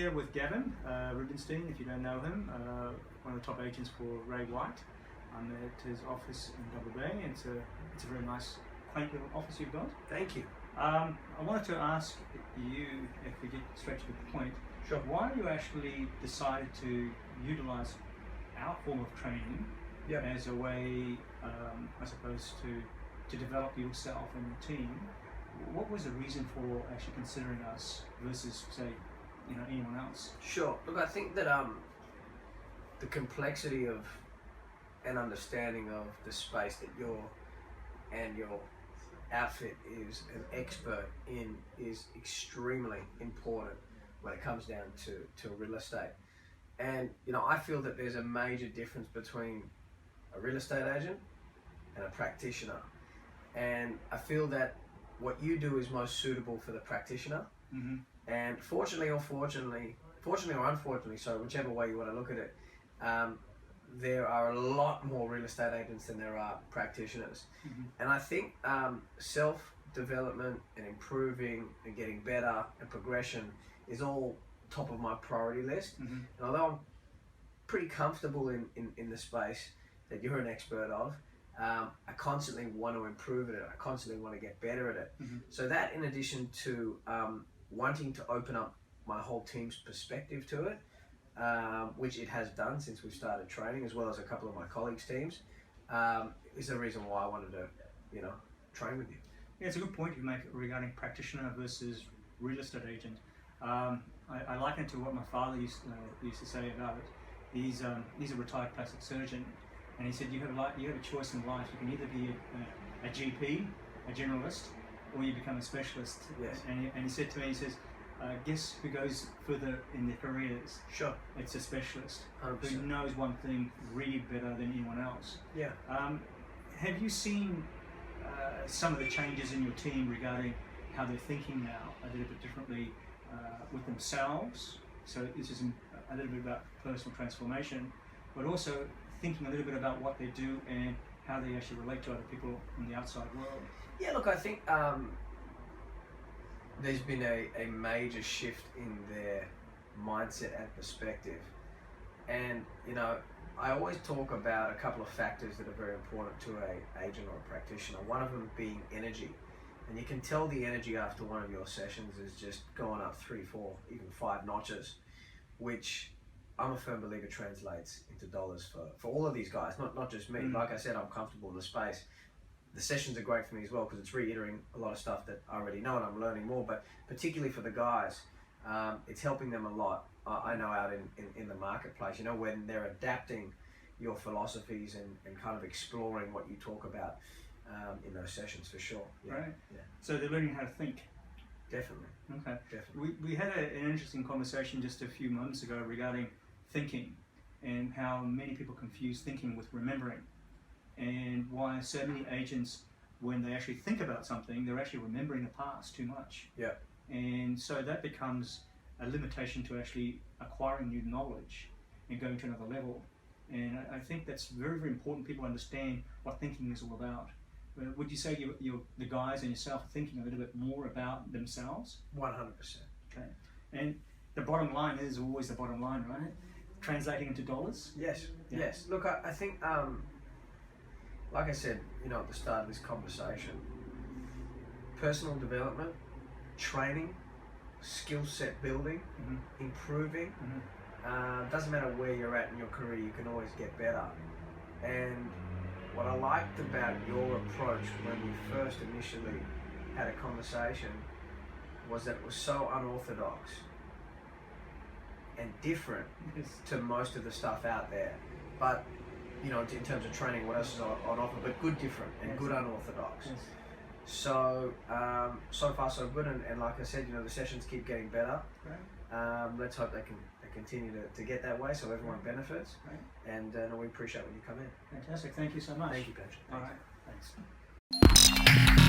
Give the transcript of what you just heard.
here with Gavin Rubinstein, if you don't know him, one of the top agents for Ray White. I'm at his office in Double Bay. It's a very nice, quaint little office you've got. Thank you. I wanted to ask you, if we get straight to the point, Sure. Why you actually decided to utilize our form of training as a way, I suppose, to develop yourself and your team. What was the reason for actually considering us versus, say, anyone else? Sure. Look, I think that the complexity of and understanding of the space that your outfit is an expert in is extremely important when it comes down to real estate. And I feel that there's a major difference between a real estate agent and a practitioner. And I feel that what you do is most suitable for the practitioner. Mm-hmm. And fortunately or unfortunately, so whichever way you want to look at it, there are a lot more real estate agents than there are practitioners. Mm-hmm. And I think self-development and improving and getting better and progression is all top of my priority list. Mm-hmm. And although I'm pretty comfortable in the space that you're an expert of, I constantly want to improve at it. I constantly want to get better at it. Mm-hmm. So that, in addition to wanting to open up my whole team's perspective to it, which it has done since we started training, as well as a couple of my colleagues' teams, is the reason why I wanted to, train with you. Yeah, it's a good point you make regarding practitioner versus real estate agent. I liken it to what my father used to say about it. He's a retired plastic surgeon, and he said you have a choice in life. You can either be a GP, a generalist, or you become a specialist. Yes. And he said to me, he says, guess who goes further in their careers? Sure. It's a specialist 100%. who knows one thing really better than anyone else. Yeah. Have you seen some of the changes in your team regarding how they're thinking now a little bit differently with themselves? So this is a little bit about personal transformation, but also thinking a little bit about what they do and how they actually relate to other people in the outside world. Yeah, look, I think there's been a major shift in their mindset and perspective. And, I always talk about a couple of factors that are very important to an agent or a practitioner. One of them being energy. And you can tell the energy after one of your sessions is just going up 3, 4, even 5 notches, which I'm a firm believer translates into dollars for all of these guys, not just me. Like I said, I'm comfortable in the space. The sessions are great for me as well because it's reiterating a lot of stuff that I already know and I'm learning more, but particularly for the guys, it's helping them a lot. I know out in the marketplace, when they're adapting your philosophies and kind of exploring what you talk about in those sessions for sure. Yeah. Right. Yeah. So they're learning how to think. Definitely. Okay. Definitely. We had an interesting conversation just a few months ago regarding thinking and how many people confuse thinking with remembering, and why so many agents, when they actually think about something, they're actually remembering the past too much. Yeah. And so that becomes a limitation to actually acquiring new knowledge and going to another level. And I think that's very, very important people understand what thinking is all about. Would you say the guys and yourself are thinking a little bit more about themselves? 100%. Okay. And the bottom line is always the bottom line, right? Translating into dollars? Yes. Yeah. Yes. Look, I think, like I said, at the start of this conversation, personal development, training, skill set building, improving, doesn't matter where you're at in your career, you can always get better. And what I liked about your approach when we first initially had a conversation was that it was so unorthodox and different to most of the stuff out there. But, in terms of training, what else is on offer, but good different and good unorthodox. Yes. So, so far so good, and like I said, the sessions keep getting better. Right. Let's hope they continue to get that way so everyone benefits. Right. And we appreciate when you come in. Fantastic. Thank you so much. Thank you, Pancho. All right. Thanks.